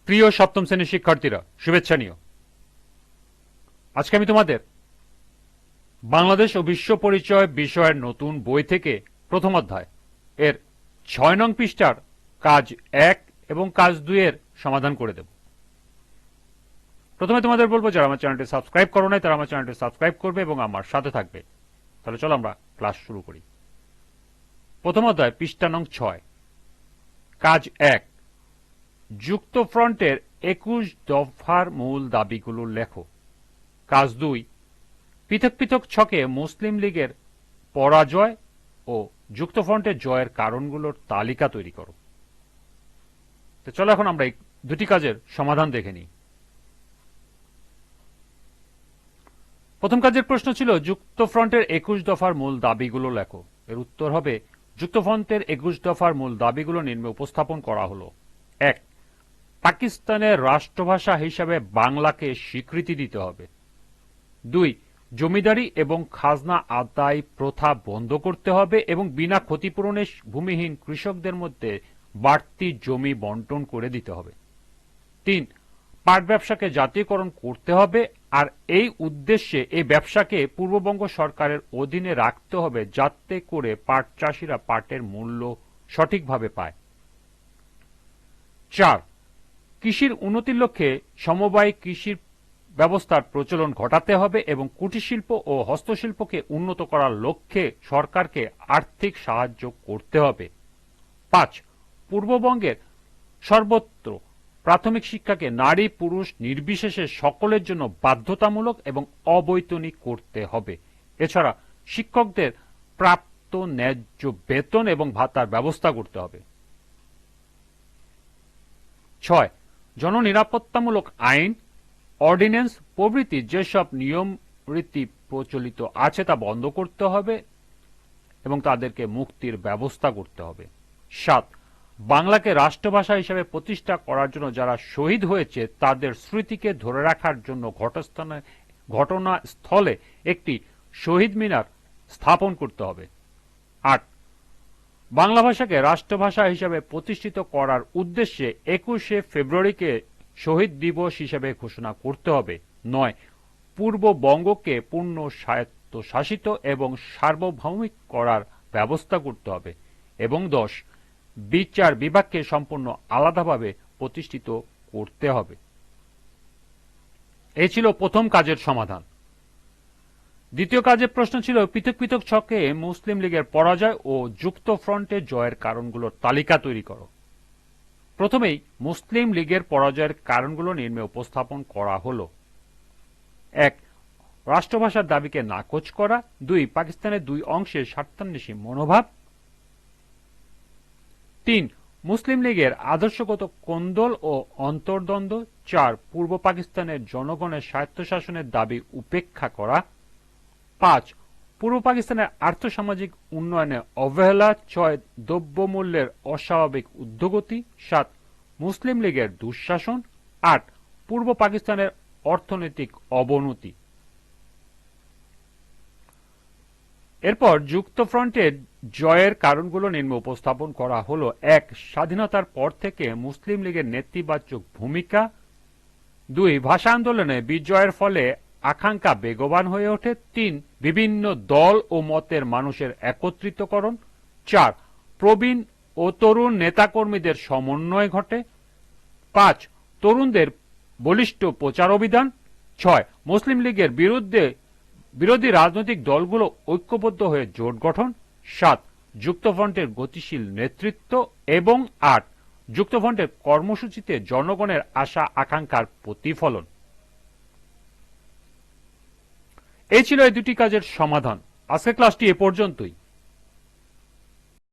প্রিয় সপ্তম শ্রেণীর শিক্ষার্থীরা, শুভেচ্ছা নিও। আজকে আমি তোমাদের বাংলাদেশ ও বিশ্ব পরিচয় বিষয়ের নতুন বই থেকে প্রথম অধ্যায় এর ৬ নং পৃষ্ঠার কাজ ১ এবং কাজ ২ এর সমাধান করে দেব। প্রথমে তোমাদের বলবো, যারা আমার চ্যানেলটি সাবস্ক্রাইব করো নাই তারা আমার চ্যানেলটি সাবস্ক্রাইব করবে এবং আমার সাথে থাকবে। তাহলে চলো আমরা ক্লাস শুরু করি। প্রথম অধ্যায়, পৃষ্ঠা নং ৬, কাজ ১, যুক্তফ্রন্টের ২১ দফার মূল দাবিগুলো লেখো। কাজ ২, পৃথক পৃথক ছকে মুসলিম লীগের পরাজয় ও যুক্তফ্রন্টের জয়ের কারণগুলোর তালিকা তৈরি করো। তো চলো এখন আমরা এই দুটি কাজের সমাধান দেখে নিই। প্রথম কাজের প্রশ্ন ছিল যুক্তফ্রন্টের ২১ দফার মূল দাবিগুলো লেখো। এর উত্তর হবে, যুক্তফ্রন্টের ২১ দফার মূল দাবিগুলো নিম্নে উপস্থাপন করা হলো। ১. পাকিস্তানের রাষ্ট্রভাষা হিসাবে বাংলাকে স্বীকৃতি দিতে হবে। ২. জমিদারি এবং খাজনা আদায় প্রথা বন্ধ করতে হবে এবং বিনা ক্ষতিপূরণে ভূমিহীন কৃষকদের মধ্যে বাড়তি জমি বন্টন করে দিতে হবে। ৩. পাট ব্যবসাকে জাতীয়করণ করতে হবে আর এই উদ্দেশ্যে এই ব্যবসাকে পূর্ববঙ্গ সরকারের অধীনে রাখতে হবে, যাতে করে পাট চাষিরা পাটের মূল্য সঠিকভাবে পায়। ৪. কৃষির উন্নতির লক্ষ্যে সমবায় কৃষির ব্যবস্থার প্রচলন ঘটাতে হবে এবং কুটিরশিল্প ও হস্তশিল্পকে উন্নত করার লক্ষ্যে সরকারকে আর্থিক সাহায্য করতে হবে। ৫. পূর্ববঙ্গের সর্বত্র প্রাথমিক শিক্ষাকে নারী পুরুষ নির্বিশেষে সকলের জন্য বাধ্যতামূলক এবং অবৈতনিক করতে হবে। এছাড়া শিক্ষকদের প্রাপ্ত ন্যায্য বেতন এবং ভাতার ব্যবস্থা করতে হবে। ৬. জননিরাপত্তামূলক আইন, অর্ডিন্যান্স প্রভৃতি যেসব নিয়ম রীতি প্রচলিত আছে তা বন্ধ করতে হবে এবং তাদেরকে মুক্তির ব্যবস্থা করতে হবে। ৭. বাংলাকে রাষ্ট্রভাষা হিসেবে প্রতিষ্ঠা করার জন্য যারা শহীদ হয়েছে তাদের স্মৃতিকে ধরে রাখার জন্য ঘটনাস্থলে একটি শহীদ মিনার স্থাপন করতে হবে। ৮. বাংলা ভাষাকে রাষ্ট্রভাষা হিসেবে প্রতিষ্ঠিত করার উদ্দেশ্যে ২১শে ফেব্রুয়ারিকে শহীদ দিবস হিসেবে ঘোষণা করতে হবে। ৯. পূর্ববঙ্গকে পূর্ণ স্বায়ত্তশাসিত এবং সার্বভৌমিক করার ব্যবস্থা করতে হবে এবং ১০. বিচার বিভাগকে সম্পূর্ণ আলাদাভাবে প্রতিষ্ঠিত করতে হবে। এই ছিল প্রথম কাজের সমাধান। দ্বিতীয় কাজের প্রশ্ন ছিল পৃথক পৃথক ছকে মুসলিম লীগের পরাজয় ও যুক্তফ্রন্টের জয়ের কারণগুলোর তালিকা তৈরি করো। প্রথমেই মুসলিম লীগের পরাজয়ের কারণগুলো নিম্নে উপস্থাপন করা হলো। ১. রাষ্ট্রভাষার দাবিকে নাকচ করা। ২. পাকিস্তানের দুই অংশের স্বার্থান্বেষী মনোভাব। ৩. মুসলিম লীগের আদর্শগত কোন্দল ও অন্তর্দ্বন্দ্ব। ৪. পূর্ব পাকিস্তানের জনগণের স্বায়ত্তশাসনের দাবি উপেক্ষা করা। ৫. পূর্ব পাকিস্তানের আর্থসামাজিক উন্নয়নে অবহেলা। ৬. দ্রব্যমূল্যের অস্বাভাবিক ঊর্ধ্বগতি। ৭. মুসলিম লীগের দুঃশাসন। ৮. পূর্ব পাকিস্তানের অর্থনৈতিক অবনতি। এরপর যুক্তফ্রন্টের জয়ের কারণগুলো নিম্নে উপস্থাপন করা হলো। ১. স্বাধীনতার পর থেকে মুসলিম লীগের নেতিবাচক ভূমিকা। ২. ভাষা আন্দোলনে বিজয়ের ফলে আকাঙ্ক্ষা বেগবান হয়ে ওঠে। ৩. বিভিন্ন দল ও মতের মানুষের একত্রিতকরণ। ৪. প্রবীণ ও তরুণ নেতাকর্মীদের সমন্বয় ঘটে। ৫. তরুণদের বলিষ্ঠ প্রচার অভিযান। ৬. মুসলিম লীগের বিরোধী রাজনৈতিক দলগুলো ঐক্যবদ্ধ হয়ে জোট গঠন। ৭. যুক্তফ্রন্টের গতিশীল নেতৃত্ব এবং ৮. যুক্তফ্রন্টের কর্মসূচিতে জনগণের আশা আকাঙ্ক্ষার প্রতিফলন। এই ছিল এই দুটি কাজের সমাধান। আজকের ক্লাসটি এ পর্যন্তই।